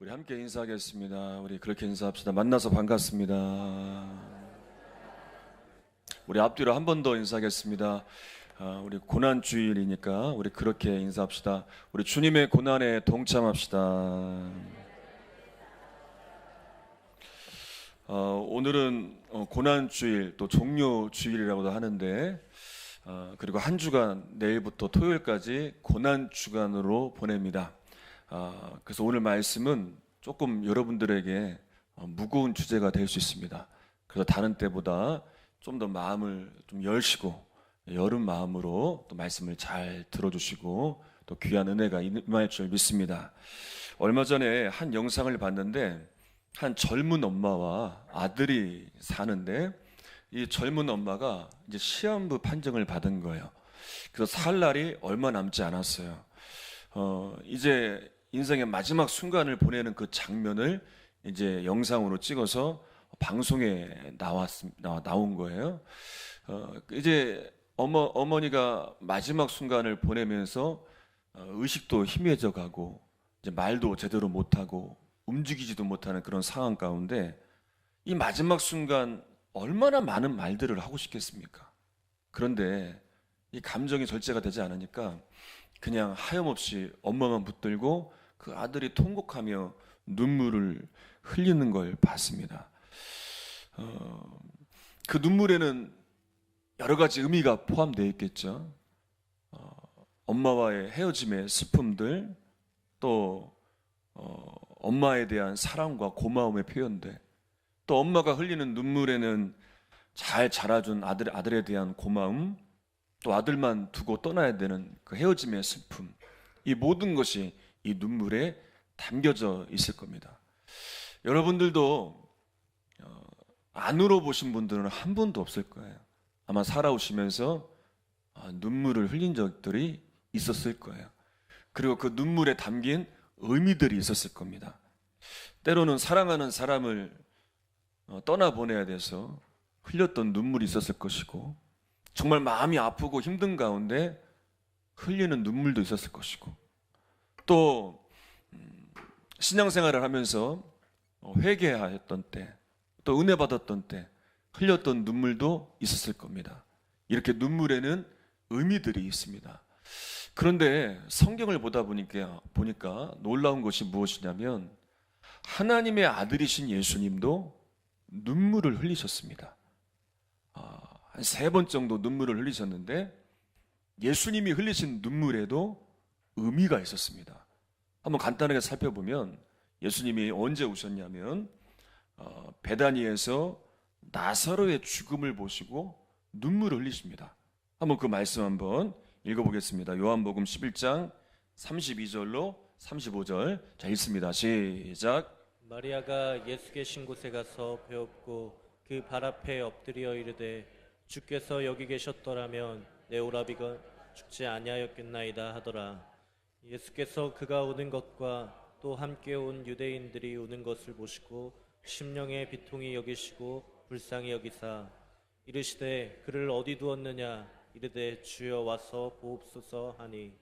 우리 함께 인사하겠습니다. 우리 그렇게 인사합시다. 만나서 반갑습니다. 우리 앞뒤로 한 번 더 인사하겠습니다. 우리 고난주일이니까 우리 그렇게 인사합시다. 우리 주님의 고난에 동참합시다. 오늘은 고난주일 또 종료주일이라고도 하는데 그리고 한 주간 내일부터 토요일까지 고난주간으로 보냅니다. 그래서 오늘 말씀은 조금 여러분들에게 무거운 주제가 될 수 있습니다. 그래서 다른 때보다 좀 더 마음을 좀 열시고 여름 마음으로 또 말씀을 잘 들어주시고 또 귀한 은혜가 임할 줄 믿습니다. 얼마 전에 한 영상을 봤는데 한 젊은 엄마와 아들이 사는데 이 젊은 엄마가 이제 시한부 판정을 받은 거예요. 그래서 살 날이 얼마 남지 않았어요. 이제 인생의 마지막 순간을 보내는 그 장면을 이제 영상으로 찍어서 방송에 나온 거예요. 이제 어머니가 마지막 순간을 보내면서 의식도 희미해져 가고 이제 말도 제대로 못하고 움직이지도 못하는 그런 상황 가운데 이 마지막 순간 얼마나 많은 말들을 하고 싶겠습니까? 그런데 이 감정이 절제가 되지 않으니까 그냥 하염없이 엄마만 붙들고 그 아들이 통곡하며 눈물을 흘리는 걸 봤습니다. 그 눈물에는 여러 가지 의미가 포함되어 있겠죠. 엄마와의 헤어짐의 슬픔들, 또 엄마에 대한 사랑과 고마움의 표현들, 또 엄마가 흘리는 눈물에는 잘 자라준 아들에 대한 고마움, 또 아들만 두고 떠나야 되는 그 헤어짐의 슬픔, 이 모든 것이 이 눈물에 담겨져 있을 겁니다. 여러분들도 안 울어보신 분들은 한 분도 없을 거예요. 아마 살아오시면서 눈물을 흘린 적들이 있었을 거예요. 그리고 그 눈물에 담긴 의미들이 있었을 겁니다. 때로는 사랑하는 사람을 떠나보내야 돼서 흘렸던 눈물이 있었을 것이고, 정말 마음이 아프고 힘든 가운데 흘리는 눈물도 있었을 것이고, 또 신앙생활을 하면서 회개하였던 때, 또 은혜 받았던 때 흘렸던 눈물도 있었을 겁니다. 이렇게 눈물에는 의미들이 있습니다. 그런데 성경을 보다 보니까 놀라운 것이 무엇이냐면 하나님의 아들이신 예수님도 눈물을 흘리셨습니다. 한 3번 정도 눈물을 흘리셨는데 예수님이 흘리신 눈물에도 의미가 있었습니다. 한번 간단하게 살펴보면 예수님이 언제 오셨냐면 베다니에서 나사로의 죽음을 보시고 눈물을 흘리십니다. 한번 그 말씀 한번 읽어보겠습니다. 요한복음 11장 32절로 35절. 자, 읽습니다. 시작. 마리아가 예수 계신 곳에 가서 배웠고 그 발 앞에 엎드려 이르되 주께서 여기 계셨더라면 내 오라비가 죽지 아니하였겠나이다 하더라. 예수께서 그가 우는 것과 또 함께 온 유대인들이 우는 것을 보시고 심령의 비통이 여기시고 불쌍히 여기사 이르시되 그를 어디 두었느냐 이르되 주여 와서 보옵소서 하니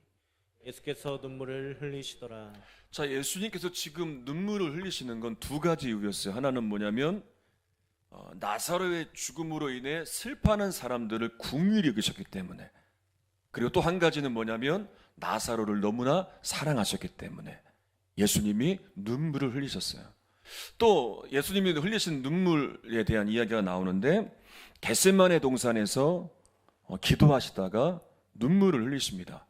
예수께서 눈물을 흘리시더라. 자, 예수님께서 지금 눈물을 흘리시는 건 2가지 이유였어요. 하나는 뭐냐면 나사로의 죽음으로 인해 슬퍼하는 사람들을 긍휼히 여기셨기 때문에, 그리고 또 한 가지는 뭐냐면 나사로를 너무나 사랑하셨기 때문에 예수님이 눈물을 흘리셨어요. 또 예수님이 흘리신 눈물에 대한 이야기가 나오는데 겟세마네 동산에서 기도하시다가 눈물을 흘리십니다.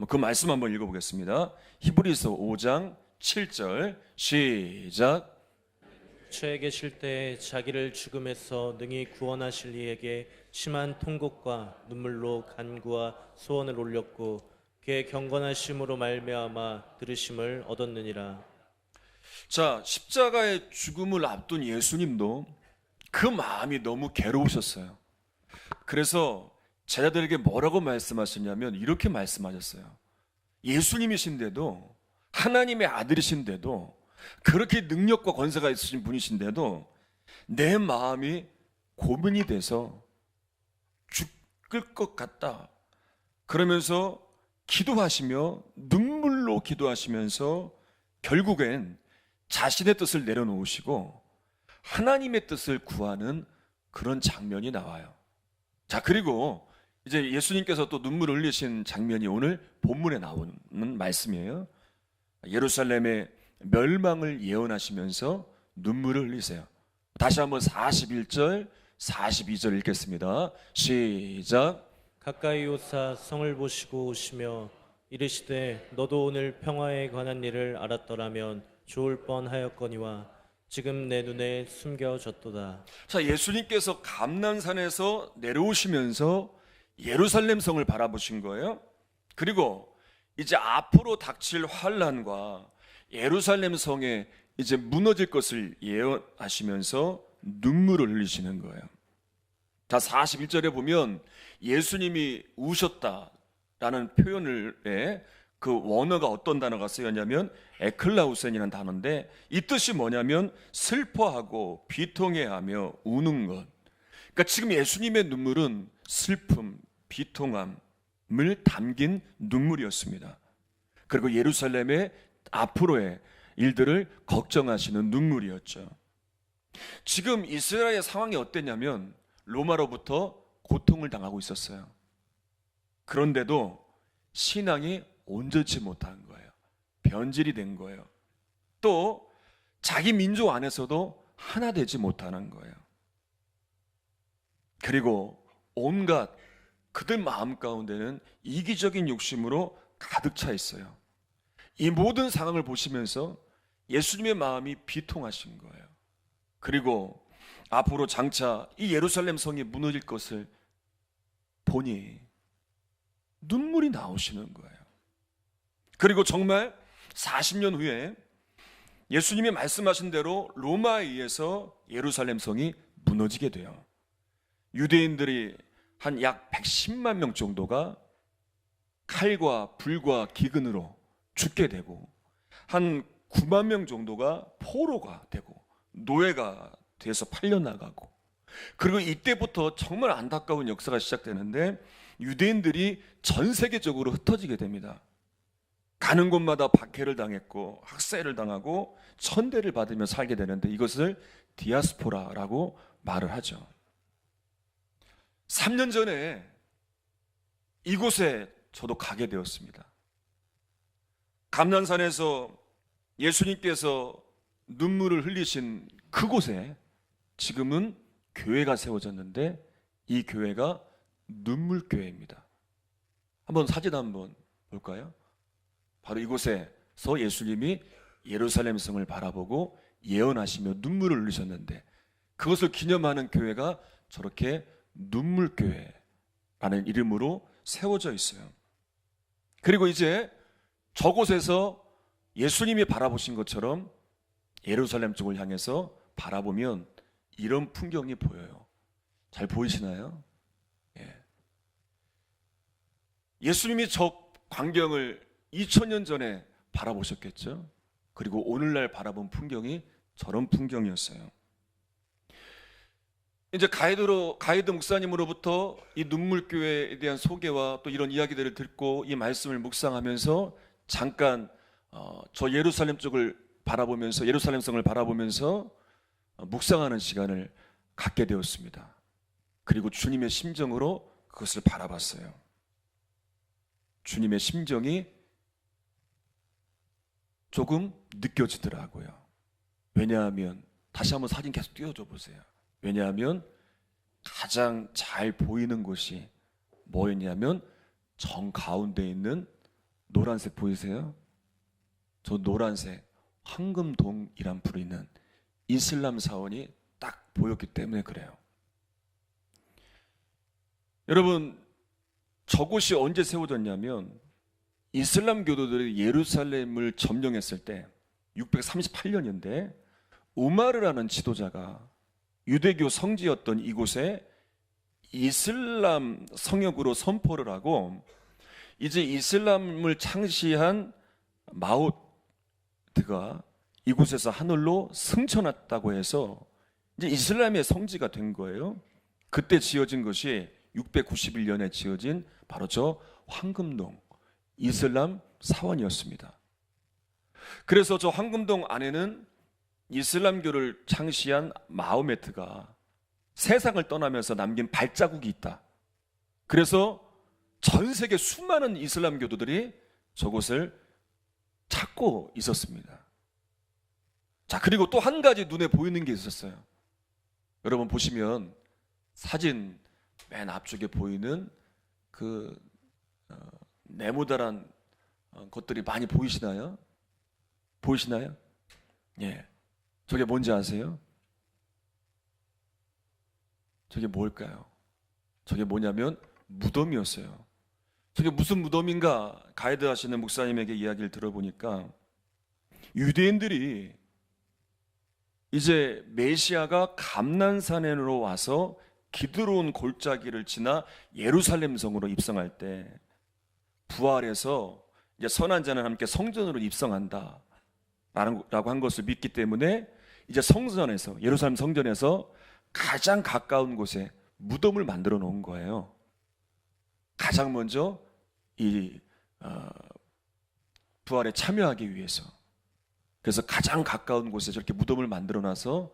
그 말씀 한번 읽어보겠습니다. 히브리서 5장 7절 시작. 주에 계실 때 자기를 죽음에서 능히 구원하실 이에게 심한 통곡과 눈물로 간구와 소원을 올렸고 그의 경건하심으로 말미암아 들으심을 얻었느니라. 자, 십자가의 죽음을 앞둔 예수님도 그 마음이 너무 괴로우셨어요. 그래서 제자들에게 뭐라고 말씀하셨냐면 이렇게 말씀하셨어요. 예수님이신데도, 하나님의 아들이신데도, 그렇게 능력과 권세가 있으신 분이신데도 내 마음이 고민이 돼서 죽을 것 같다. 그러면서 기도하시며 눈물로 기도하시면서 결국엔 자신의 뜻을 내려놓으시고 하나님의 뜻을 구하는 그런 장면이 나와요. 자, 그리고 이제 예수님께서 또 눈물을 흘리신 장면이 오늘 본문에 나오는 말씀이에요. 예루살렘의 멸망을 예언하시면서 눈물을 흘리세요. 다시 한번 41절, 42절 읽겠습니다. 시작. 가까이 오사 성을 보시고 오시며 이르시되 너도 오늘 평화에 관한 일을 알았더라면 좋을 뻔하였거니와 지금 내 눈에 숨겨졌도다. 자, 예수님께서 감난산에서 내려오시면서 예루살렘 성을 바라보신 거예요. 그리고 이제 앞으로 닥칠 환란과 예루살렘 성에 이제 무너질 것을 예언하시면서 눈물을 흘리시는 거예요. 자, 41절에 보면 예수님이 우셨다라는 표현을 그 원어가 어떤 단어가 쓰였냐면 에클라우센이라는 단어인데 이 뜻이 뭐냐면 슬퍼하고 비통해하며 우는 것. 그러니까 지금 예수님의 눈물은 슬픔, 비통함을 담긴 눈물이었습니다. 그리고 예루살렘의 앞으로의 일들을 걱정하시는 눈물이었죠. 지금 이스라엘의 상황이 어땠냐면 로마로부터 고통을 당하고 있었어요. 그런데도 신앙이 온전치 못한 거예요. 변질이 된 거예요. 또 자기 민족 안에서도 하나 되지 못하는 거예요. 그리고 온갖 그들 마음 가운데는 이기적인 욕심으로 가득 차 있어요. 이 모든 상황을 보시면서 예수님의 마음이 비통하신 거예요. 그리고 앞으로 장차 이 예루살렘 성이 무너질 것을 보니 눈물이 나오시는 거예요. 그리고 정말 40년 후에 예수님이 말씀하신 대로 로마에 의해서 예루살렘 성이 무너지게 돼요. 유대인들이 한 약 110만 명 정도가 칼과 불과 기근으로 죽게 되고 한 9만 명 정도가 포로가 되고 노예가 돼서 팔려나가고, 그리고 이때부터 정말 안타까운 역사가 시작되는데 유대인들이 전 세계적으로 흩어지게 됩니다. 가는 곳마다 박해를 당했고 학살을 당하고 천대를 받으며 살게 되는데 이것을 디아스포라라고 말을 하죠. 3년 전에 이곳에 저도 가게 되었습니다. 감난산에서 예수님께서 눈물을 흘리신 그곳에 지금은 교회가 세워졌는데 이 교회가 눈물교회입니다. 한번 사진 한번 볼까요? 바로 이곳에서 예수님이 예루살렘 성을 바라보고 예언하시며 눈물을 흘리셨는데 그것을 기념하는 교회가 저렇게 눈물교회라는 이름으로 세워져 있어요. 그리고 이제 저곳에서 예수님이 바라보신 것처럼 예루살렘 쪽을 향해서 바라보면 이런 풍경이 보여요. 잘 보이시나요? 예수님이 저 광경을 2000년 전에 바라보셨겠죠? 그리고 오늘날 바라본 풍경이 저런 풍경이었어요. 이제 가이드 목사님으로부터 이 눈물교회에 대한 소개와 또 이런 이야기들을 듣고 이 말씀을 묵상하면서 잠깐 저 예루살렘 쪽을 바라보면서 예루살렘 성을 바라보면서 묵상하는 시간을 갖게 되었습니다. 그리고 주님의 심정으로 그것을 바라봤어요. 주님의 심정이 조금 느껴지더라고요. 왜냐하면 다시 한번 사진 계속 띄워줘 보세요. 왜냐하면 가장 잘 보이는 곳이 뭐였냐면 정 가운데 있는 노란색 보이세요? 저 노란색 황금동이란 부르는 이슬람 사원이 딱 보였기 때문에 그래요. 여러분, 저곳이 언제 세워졌냐면 이슬람 교도들이 예루살렘을 점령했을 때 638년인데 우마르라는 지도자가 유대교 성지였던 이곳에 이슬람 성역으로 선포를 하고 이제 이슬람을 창시한 마호드가 이곳에서 하늘로 승천했다고 해서 이제 이슬람의 성지가 된 거예요. 그때 지어진 것이 691년에 지어진 바로 저 황금동 이슬람 사원이었습니다. 그래서 저 황금동 안에는 이슬람교를 창시한 마호메트가 세상을 떠나면서 남긴 발자국이 있다. 그래서 전 세계 수많은 이슬람 교도들이 저곳을 찾고 있었습니다. 자, 그리고 또 한 가지 눈에 보이는 게 있었어요. 여러분 보시면 사진 맨 앞쪽에 보이는 그 네모다란 것들이 많이 보이시나요? 보이시나요? 예. 저게 뭔지 아세요? 저게 뭘까요? 저게 뭐냐면 무덤이었어요. 저게 무슨 무덤인가 가이드 하시는 목사님에게 이야기를 들어보니까 유대인들이 이제 메시아가 감난산으로 와서 기드론 골짜기를 지나 예루살렘 성으로 입성할 때 부활해서 이제 선한 자는 함께 성전으로 입성한다 라고 한 것을 믿기 때문에 이제 성전에서 예루살렘 성전에서 가장 가까운 곳에 무덤을 만들어 놓은 거예요. 가장 먼저 이 부활에 참여하기 위해서. 그래서 가장 가까운 곳에 저렇게 무덤을 만들어 놔서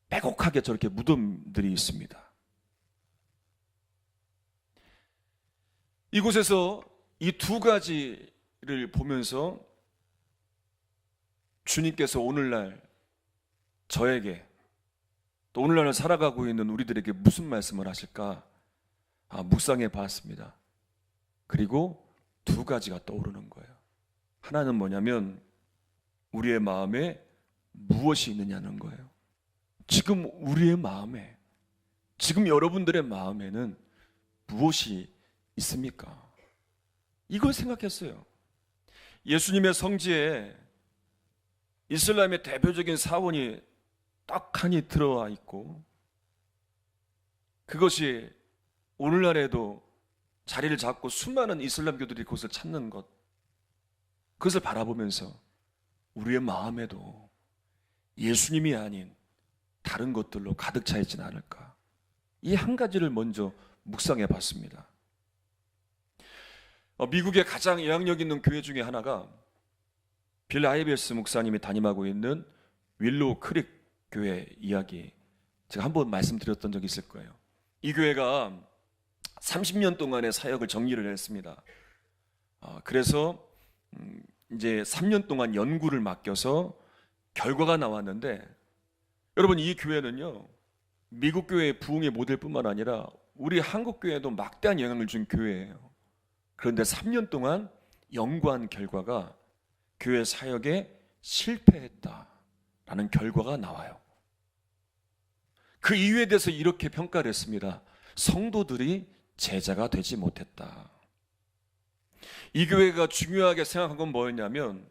빼곡하게 저렇게 무덤들이 있습니다. 이곳에서 이 두 가지를 보면서 주님께서 오늘날 저에게 또 오늘날 살아가고 있는 우리들에게 무슨 말씀을 하실까 묵상해 봤습니다. 그리고 두 가지가 떠오르는 거예요. 하나는 뭐냐면 우리의 마음에 무엇이 있느냐는 거예요. 지금 우리의 마음에, 지금 여러분들의 마음에는 무엇이 있습니까? 이걸 생각했어요. 예수님의 성지에 이슬람의 대표적인 사원이 떡하니 들어와 있고 그것이 오늘날에도 자리를 잡고 수많은 이슬람교들이 그것을 찾는 것, 그것을 바라보면서 우리의 마음에도 예수님이 아닌 다른 것들로 가득 차 있지는 않을까, 이 한 가지를 먼저 묵상해 봤습니다. 미국의 가장 영향력 있는 교회 중에 하나가 빌 아이베스 목사님이 담임하고 있는 윌로우 크릭 교회 이야기, 제가 한번 말씀드렸던 적이 있을 거예요. 이 교회가 30년 동안의 사역을 정리를 했습니다. 그래서 이제 3년 동안 연구를 맡겨서 결과가 나왔는데, 여러분 이 교회는요 미국 교회의 부흥의 모델뿐만 아니라 우리 한국 교회에도 막대한 영향을 준 교회예요. 그런데 3년 동안 연구한 결과가 교회 사역에 실패했다라는 결과가 나와요. 그 이유에 대해서 이렇게 평가를 했습니다. 성도들이 제자가 되지 못했다. 이 교회가 중요하게 생각한 건 뭐였냐면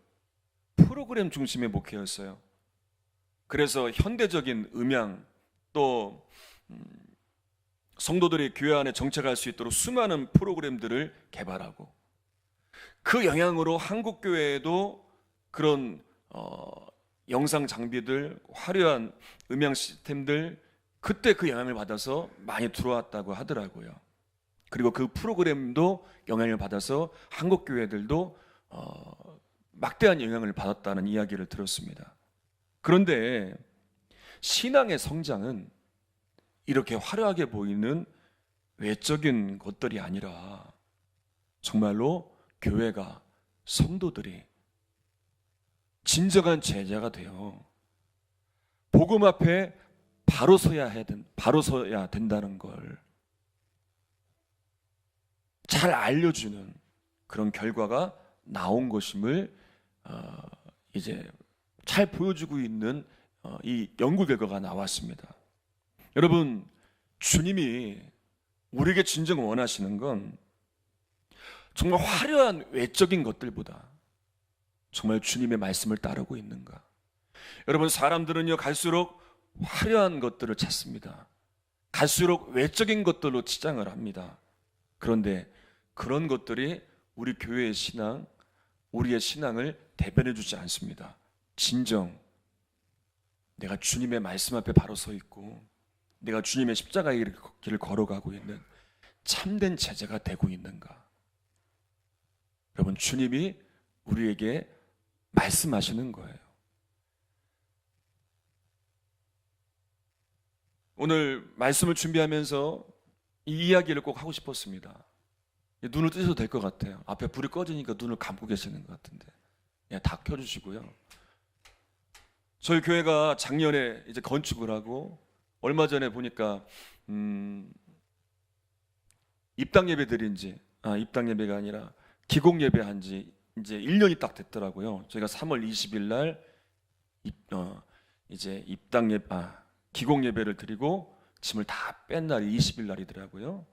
프로그램 중심의 목회였어요. 그래서 현대적인 음향, 또 성도들이 교회 안에 정착할 수 있도록 수많은 프로그램들을 개발하고, 그 영향으로 한국 교회에도 그런 영상 장비들, 화려한 음향 시스템들, 그때 그 영향을 받아서 많이 들어왔다고 하더라고요. 그리고 그 프로그램도 영향을 받아서 한국 교회들도 막대한 영향을 받았다는 이야기를 들었습니다. 그런데 신앙의 성장은 이렇게 화려하게 보이는 외적인 것들이 아니라 정말로 교회가, 성도들이 진정한 제자가 되어 복음 앞에 바로 서야 된다는 걸 잘 알려주는 그런 결과가 나온 것임을 이제 잘 보여주고 있는 이 연구 결과가 나왔습니다. 여러분, 주님이 우리에게 진정 원하시는 건 정말 화려한 외적인 것들보다 정말 주님의 말씀을 따르고 있는가. 여러분, 사람들은요 갈수록 화려한 것들을 찾습니다. 갈수록 외적인 것들로 치장을 합니다. 그런데 그런 것들이 우리 교회의 신앙, 우리의 신앙을 대변해 주지 않습니다. 진정 내가 주님의 말씀 앞에 바로 서 있고 내가 주님의 십자가의 길을 걸어가고 있는 참된 제자가 되고 있는가. 여러분, 주님이 우리에게 말씀하시는 거예요. 오늘 말씀을 준비하면서 이 이야기를 꼭 하고 싶었습니다. 눈을 뜨셔도 될 것 같아요. 앞에 불이 꺼지니까 눈을 감고 계시는 것 같은데 다 켜주시고요. 저희 교회가 작년에 이제 건축을 하고 얼마 전에 보니까 입당 예배 드린 지 입당 예배가 아니라 기공 예배 한 지 이제 1년이 딱 됐더라고요. 저희가 3월 20일 날 이제 기공 예배를 드리고 짐을 다 뺀 날이 20일 날이더라고요.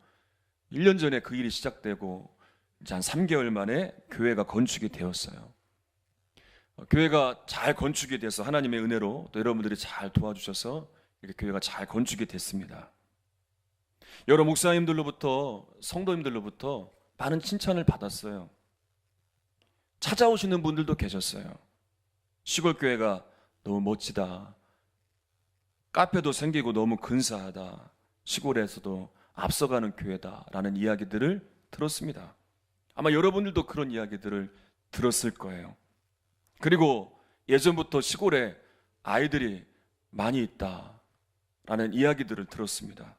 1년 전에 그 일이 시작되고 이제 한 3개월 만에 교회가 건축이 되었어요. 교회가 잘 건축이 돼서 하나님의 은혜로 또 여러분들이 잘 도와주셔서 이렇게 교회가 잘 건축이 됐습니다. 여러 목사님들로부터 성도님들로부터 많은 칭찬을 받았어요. 찾아오시는 분들도 계셨어요. 시골 교회가 너무 멋지다. 카페도 생기고 너무 근사하다. 시골에서도 앞서가는 교회다라는 이야기들을 들었습니다. 아마 여러분들도 그런 이야기들을 들었을 거예요. 그리고 예전부터 시골에 아이들이 많이 있다라는 이야기들을 들었습니다.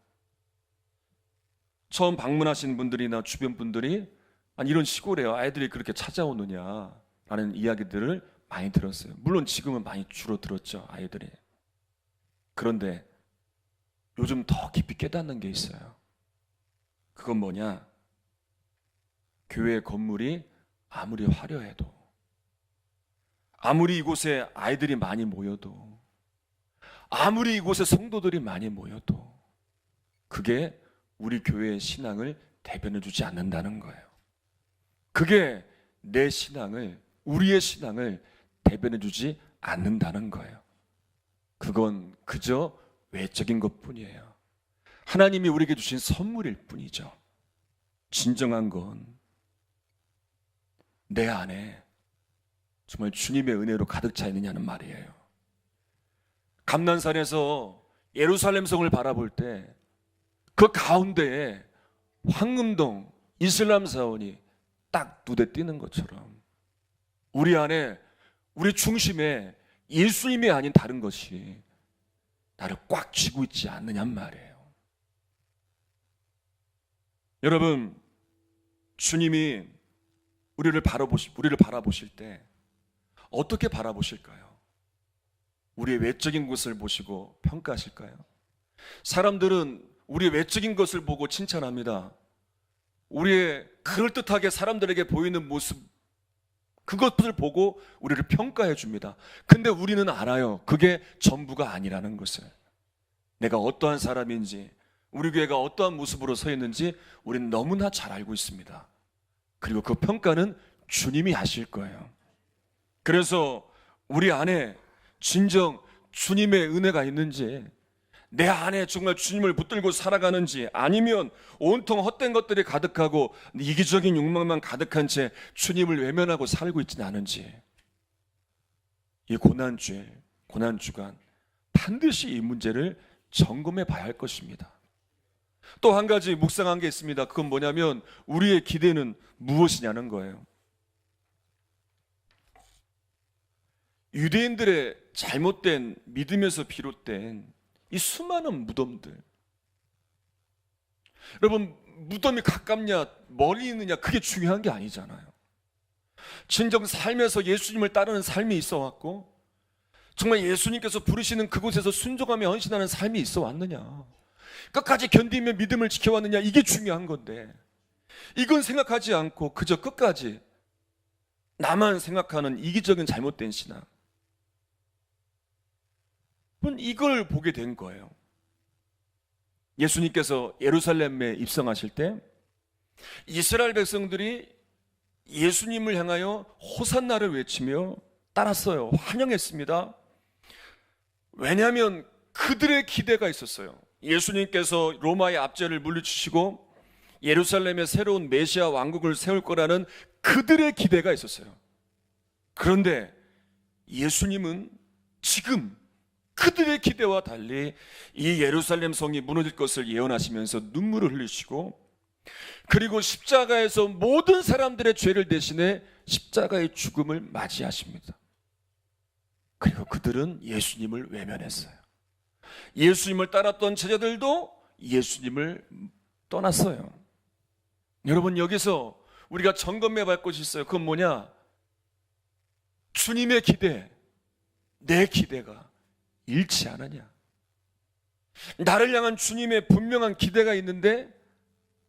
처음 방문하신 분들이나 주변 분들이 아니 이런 시골에 아이들이 그렇게 찾아오느냐라는 이야기들을 많이 들었어요. 물론 지금은 많이 줄어들었죠, 아이들이. 그런데 요즘 더 깊이 깨닫는 게 있어요. 그건 뭐냐? 교회 건물이 아무리 화려해도, 아무리 이곳에 아이들이 많이 모여도, 아무리 이곳에 성도들이 많이 모여도 그게 우리 교회의 신앙을 대변해 주지 않는다는 거예요. 그게 내 신앙을, 우리의 신앙을 대변해 주지 않는다는 거예요. 그건 그저 외적인 것뿐이에요. 하나님이 우리에게 주신 선물일 뿐이죠. 진정한 건 내 안에 정말 주님의 은혜로 가득 차 있느냐는 말이에요. 감난산에서 예루살렘 성을 바라볼 때 그 가운데에 황금동 이슬람 사원이 딱 눈에 띄는 것처럼 우리 안에, 우리 중심에 예수님이 아닌 다른 것이 나를 꽉 쥐고 있지 않느냔 말이에요. 여러분, 주님이 우리를 바라보실 때 어떻게 바라보실까요? 우리의 외적인 것을 보시고 평가하실까요? 사람들은 우리의 외적인 것을 보고 칭찬합니다. 우리의 그럴듯하게 사람들에게 보이는 모습, 그것을 보고 우리를 평가해 줍니다. 근데 우리는 알아요. 그게 전부가 아니라는 것을. 내가 어떠한 사람인지, 우리 교회가 어떠한 모습으로 서 있는지 우리는 너무나 잘 알고 있습니다. 그리고 그 평가는 주님이 하실 거예요. 그래서 우리 안에 진정 주님의 은혜가 있는지, 내 안에 정말 주님을 붙들고 살아가는지, 아니면 온통 헛된 것들이 가득하고 이기적인 욕망만 가득한 채 주님을 외면하고 살고 있지는 않은지, 이 고난주일, 고난주간 반드시 이 문제를 점검해 봐야 할 것입니다. 또 한 가지 묵상한 게 있습니다. 그건 뭐냐면 우리의 기대는 무엇이냐는 거예요. 유대인들의 잘못된 믿음에서 비롯된 이 수많은 무덤들, 여러분, 무덤이 가깝냐 멀리 있느냐 그게 중요한 게 아니잖아요. 진정 삶에서 예수님을 따르는 삶이 있어 왔고, 정말 예수님께서 부르시는 그곳에서 순종하며 헌신하는 삶이 있어 왔느냐, 끝까지 견디며 믿음을 지켜왔느냐, 이게 중요한 건데, 이건 생각하지 않고 그저 끝까지 나만 생각하는 이기적인 잘못된 신앙, 이걸 보게 된 거예요. 예수님께서 예루살렘에 입성하실 때 이스라엘 백성들이 예수님을 향하여 호산나를 외치며 따랐어요. 환영했습니다. 왜냐하면 그들의 기대가 있었어요. 예수님께서 로마의 압제를 물리치시고 예루살렘에 새로운 메시아 왕국을 세울 거라는 그들의 기대가 있었어요. 그런데 예수님은 지금 그들의 기대와 달리 이 예루살렘 성이 무너질 것을 예언하시면서 눈물을 흘리시고, 그리고 십자가에서 모든 사람들의 죄를 대신해 십자가의 죽음을 맞이하십니다. 그리고 그들은 예수님을 외면했어요. 예수님을 따랐던 제자들도 예수님을 떠났어요. 여러분, 여기서 우리가 점검해 볼 것이 있어요. 그건 뭐냐? 주님의 기대, 내 기대가 일치하느냐? 나를 향한 주님의 분명한 기대가 있는데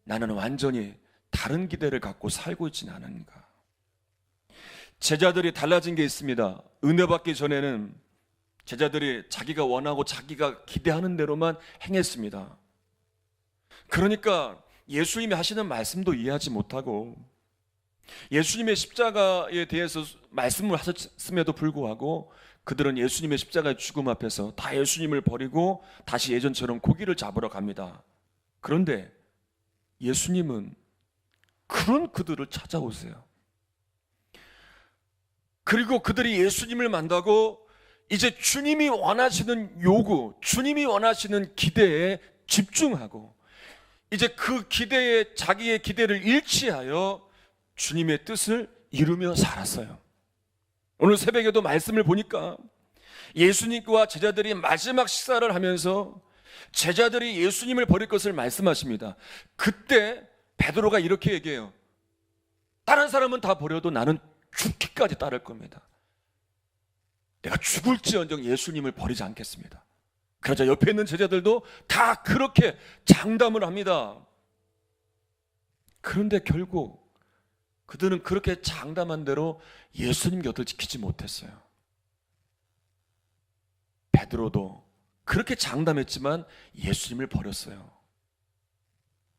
나는 완전히 다른 기대를 갖고 살고 있지는 않은가? 제자들이 달라진 게 있습니다. 은혜 받기 전에는 제자들이 자기가 원하고 자기가 기대하는 대로만 행했습니다. 그러니까 예수님이 하시는 말씀도 이해하지 못하고 예수님의 십자가에 대해서 말씀을 하셨음에도 불구하고 그들은 예수님의 십자가의 죽음 앞에서 다 예수님을 버리고 다시 예전처럼 고기를 잡으러 갑니다. 그런데 예수님은 그런 그들을 찾아오세요. 그리고 그들이 예수님을 만나고 이제 주님이 원하시는 요구, 주님이 원하시는 기대에 집중하고 이제 그 기대에 자기의 기대를 일치하여 주님의 뜻을 이루며 살았어요. 오늘 새벽에도 말씀을 보니까 예수님과 제자들이 마지막 식사를 하면서 제자들이 예수님을 버릴 것을 말씀하십니다. 그때 베드로가 이렇게 얘기해요. 다른 사람은 다 버려도 나는 죽기까지 따를 겁니다. 내가 죽을지언정 예수님을 버리지 않겠습니다. 그러자 옆에 있는 제자들도 다 그렇게 장담을 합니다. 그런데 결국 그들은 그렇게 장담한 대로 예수님 곁을 지키지 못했어요. 베드로도 그렇게 장담했지만 예수님을 버렸어요.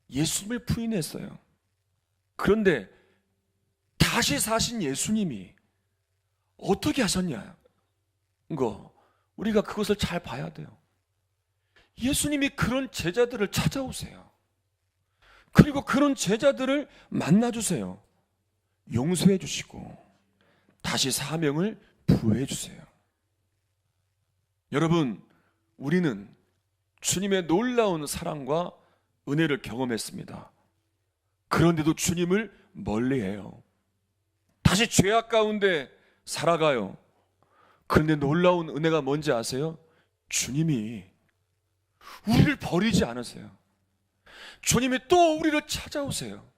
예수님을 부인했어요. 그런데 다시 사신 예수님이 어떻게 하셨냐? 우리가 그것을 잘 봐야 돼요. 예수님이 그런 제자들을 찾아오세요. 그리고 그런 제자들을 만나주세요. 용서해 주시고 다시 사명을 부여해 주세요. 여러분, 우리는 주님의 놀라운 사랑과 은혜를 경험했습니다. 그런데도 주님을 멀리해요. 다시 죄악 가운데 살아가요. 그런데 놀라운 은혜가 뭔지 아세요? 주님이 우리를 버리지 않으세요. 주님이 또 우리를 찾아오세요.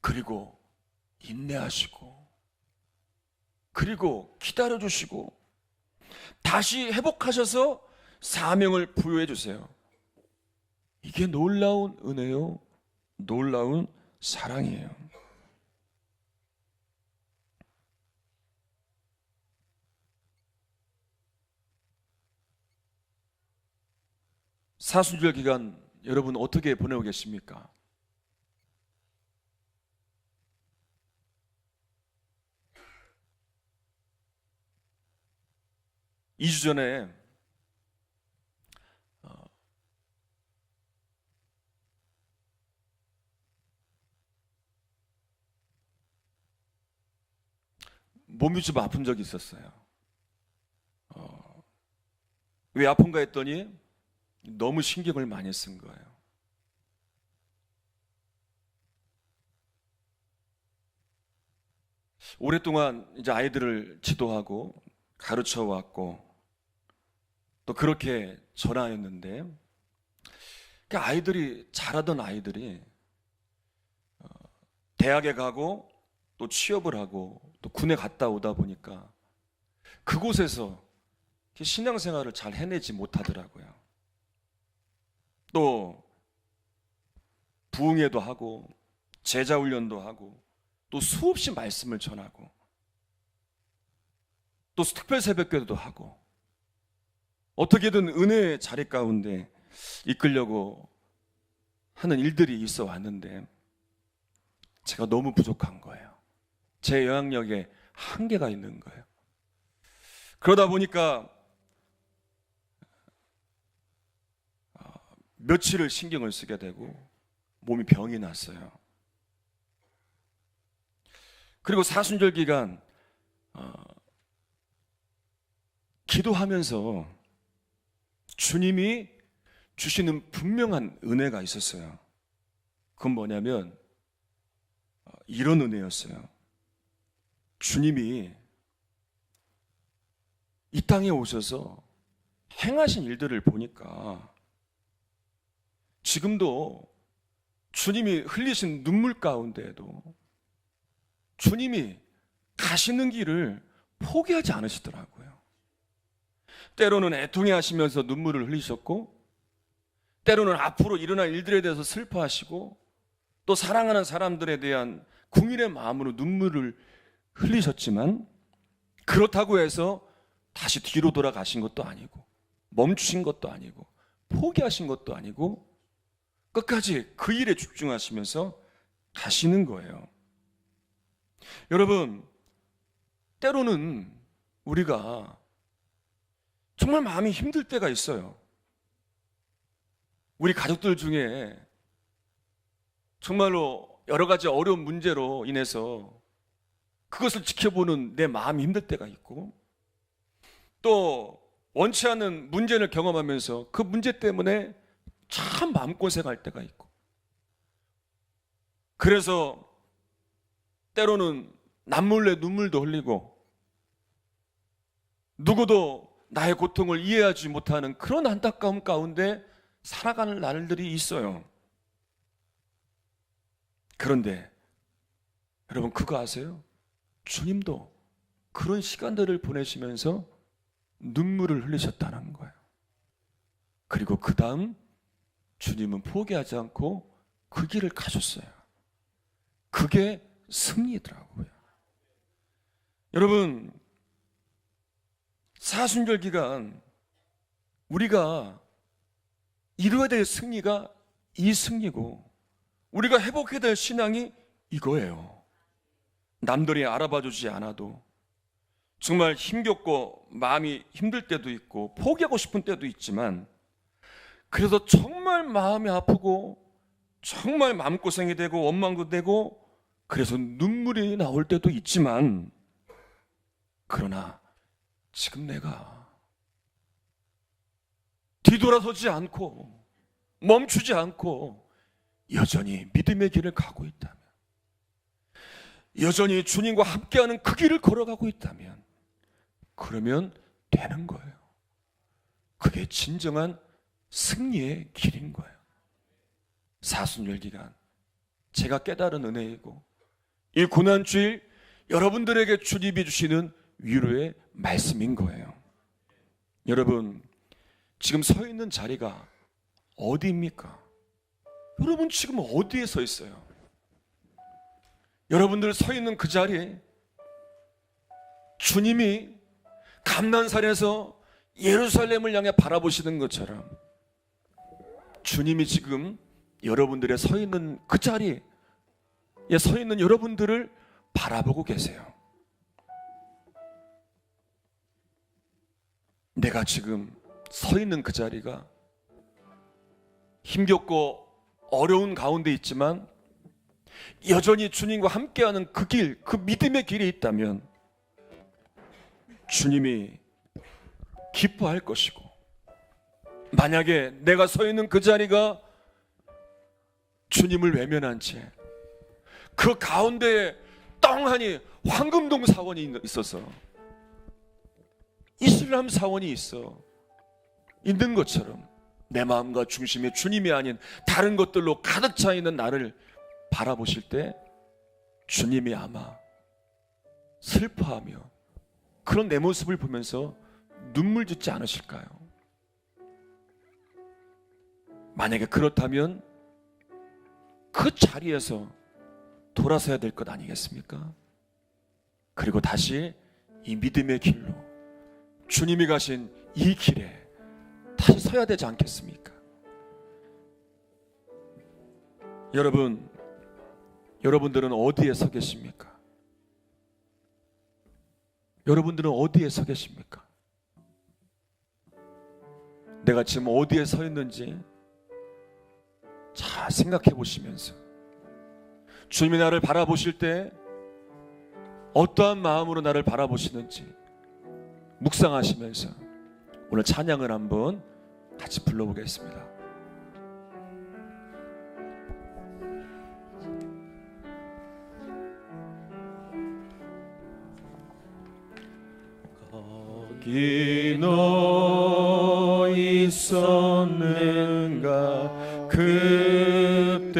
그리고 인내하시고 그리고 기다려주시고 다시 회복하셔서 사명을 부여해 주세요. 이게 놀라운 은혜요, 놀라운 사랑이에요. 사순절 기간 여러분 어떻게 보내고 계십니까? 이 주 전에 몸이 좀 아픈 적이 있었어요. 왜 아픈가 했더니 너무 신경을 많이 쓴 거예요. 오랫동안 이제 아이들을 지도하고 가르쳐 왔고 또 그렇게 전화였는데 아이들이 잘하던 아이들이 대학에 가고 또 취업을 하고 또 군에 갔다 오다 보니까 그곳에서 신앙생활을 잘 해내지 못하더라고요. 또 부흥회도 하고 제자훈련도 하고 또 수없이 말씀을 전하고 또 특별 새벽기도도 하고 어떻게든 은혜의 자리 가운데 이끌려고 하는 일들이 있어 왔는데 제가 너무 부족한 거예요. 제 영향력에 한계가 있는 거예요. 그러다 보니까 며칠을 신경을 쓰게 되고 몸이 병이 났어요. 그리고 사순절 기간 기도하면서 주님이 주시는 분명한 은혜가 있었어요. 그건 뭐냐면 이런 은혜였어요. 주님이 이 땅에 오셔서 행하신 일들을 보니까 지금도 주님이 흘리신 눈물 가운데에도 주님이 가시는 길을 포기하지 않으시더라고요. 때로는 애통해 하시면서 눈물을 흘리셨고, 때로는 앞으로 일어날 일들에 대해서 슬퍼하시고, 또 사랑하는 사람들에 대한 궁일의 마음으로 눈물을 흘리셨지만, 그렇다고 해서 다시 뒤로 돌아가신 것도 아니고, 멈추신 것도 아니고, 포기하신 것도 아니고, 끝까지 그 일에 집중하시면서 가시는 거예요. 여러분, 때로는 우리가 정말 마음이 힘들 때가 있어요. 우리 가족들 중에 정말로 여러 가지 어려운 문제로 인해서 그것을 지켜보는 내 마음이 힘들 때가 있고, 또 원치 않는 문제를 경험하면서 그 문제 때문에 참 마음고생할 때가 있고, 그래서 때로는 남몰래 눈물도 흘리고 누구도 나의 고통을 이해하지 못하는 그런 안타까움 가운데 살아가는 날들이 있어요. 그런데 여러분, 그거 아세요? 주님도 그런 시간들을 보내시면서 눈물을 흘리셨다는 거예요. 그리고 그 다음 주님은 포기하지 않고 그 길을 가셨어요. 그게 승리더라고요. 여러분, 사순절 기간 우리가 이루어야 될 승리가 이 승리고, 우리가 회복해야 될 신앙이 이거예요. 남들이 알아봐 주지 않아도 정말 힘겹고 마음이 힘들 때도 있고 포기하고 싶은 때도 있지만, 그래서 정말 마음이 아프고 정말 마음고생이 되고 원망도 되고 그래서 눈물이 나올 때도 있지만, 그러나 지금 내가 뒤돌아서지 않고 멈추지 않고 여전히 믿음의 길을 가고 있다면, 여전히 주님과 함께하는 그 길을 걸어가고 있다면, 그러면 되는 거예요. 그게 진정한 승리의 길인 거예요. 사순절 기간 제가 깨달은 은혜이고, 이 고난주일 여러분들에게 주님이 주시는 위로의 말씀인 거예요. 여러분, 지금 서 있는 자리가 어디입니까? 여러분 지금 어디에 서 있어요? 여러분들 서 있는 그 자리에 주님이 감난산에서 예루살렘을 향해 바라보시는 것처럼 주님이 지금 여러분들의 서 있는 그 자리에 서 있는 여러분들을 바라보고 계세요. 내가 지금 서 있는 그 자리가 힘겹고 어려운 가운데 있지만 여전히 주님과 함께하는 그 길, 그 믿음의 길에 있다면 주님이 기뻐할 것이고, 만약에 내가 서 있는 그 자리가 주님을 외면한 채 그 가운데에 떵하니 황금동 사원이 있어서, 이슬람 사원이 있는 것처럼 내 마음과 중심에 주님이 아닌 다른 것들로 가득 차 있는 나를 바라보실 때 주님이 아마 슬퍼하며 그런 내 모습을 보면서 눈물 짓지 않으실까요? 만약에 그렇다면 그 자리에서 돌아서야 될 것 아니겠습니까? 그리고 다시 이 믿음의 길로 주님이 가신 이 길에 다시 서야 되지 않겠습니까? 여러분들은 어디에 서 계십니까? 여러분들은 어디에 서 계십니까? 내가 지금 어디에 서 있는지 잘 생각해 보시면서 주님이 나를 바라보실 때 어떠한 마음으로 나를 바라보시는지 묵상하시면서 오늘 찬양을 한번 같이 불러보겠습니다. 거기 있었는가 그때에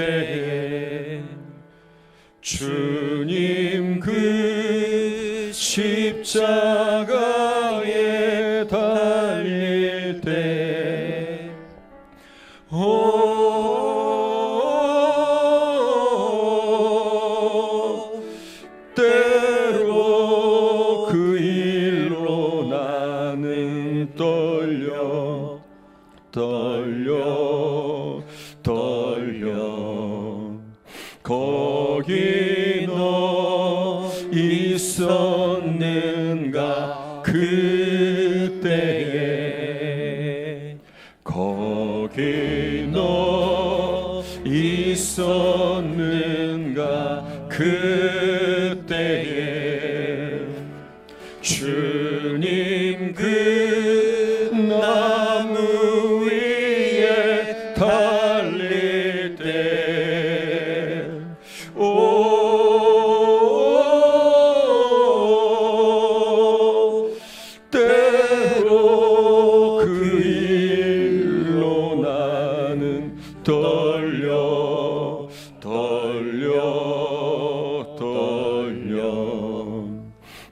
주님 그 십자가에 달릴 때 때로 그 일로 나는 떨려 거기 너 있었는가 그때에 거기 너 있었는가 그때에 주님 그 나무 위에 달릴 때 때로 그 일로 나는 떨려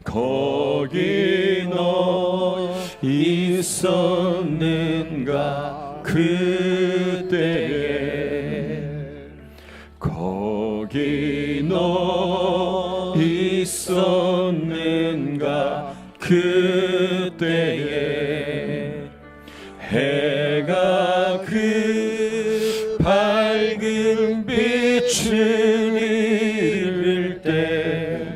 거기 너 있었는가 그때에 거기 너 있었는가 그때에 해가 그 밝은 빛을 잃을 때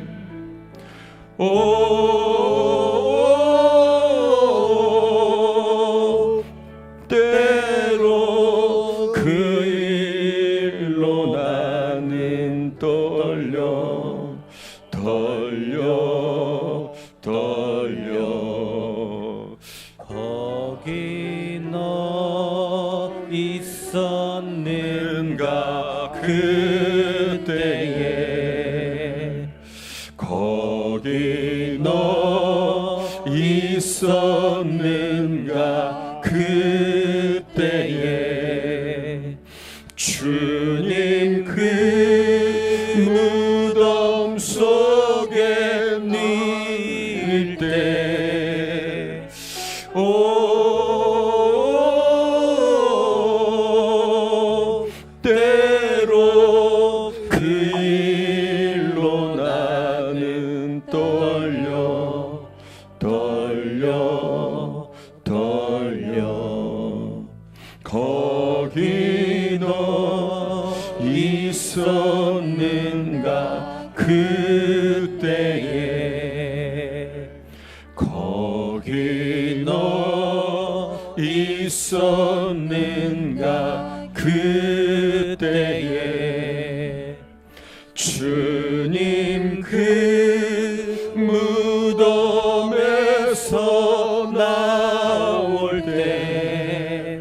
때로 그 일로 나는 떨려 거기 너 있었는가 그때에 거기 너 있었는가 그때에 주님 그 무덤 속에 누일 때 때로 그 일로 나는 떨려 거기 너 있었는가 그때에 거기 너 있었는가 그때에 주님 그 무덤에서 나올 때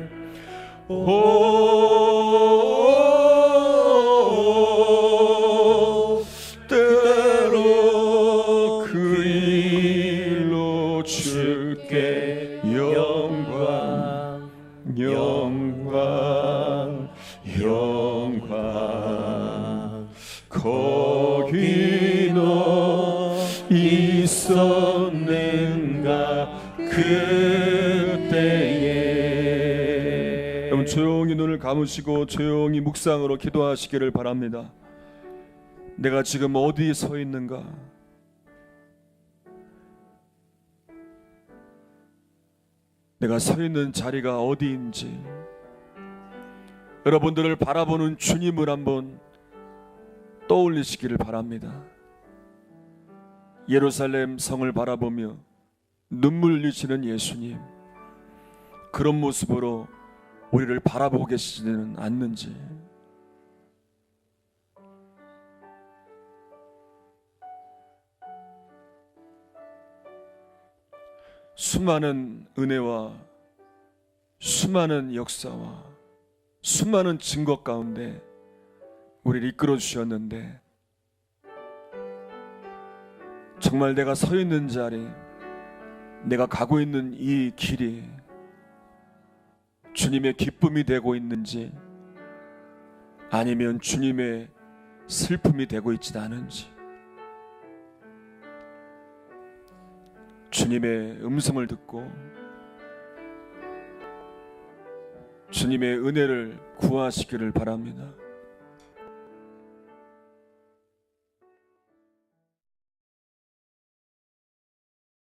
때로 그 일로 주께 영광 거기 너 있었는가 그때에 여러분 조용히 눈을 감으시고 조용히 묵상으로 기도하시기를 바랍니다. 내가 지금 어디에 서 있는가? 내가 서 있는 자리가 어디인지 여러분들을 바라보는 주님을 한번 떠올리시기를 바랍니다. 예루살렘 성을 바라보며 눈물 흘리시는 예수님, 그런 모습으로 우리를 바라보고 계시지는 않는지. 수많은 은혜와 수많은 역사와 수많은 증거 가운데 우리를 이끌어 주셨는데, 정말 내가 서 있는 자리, 내가 가고 있는 이 길이 주님의 기쁨이 되고 있는지 아니면 주님의 슬픔이 되고 있지 않은지, 주님의 음성을 듣고 주님의 은혜를 구하시기를 바랍니다.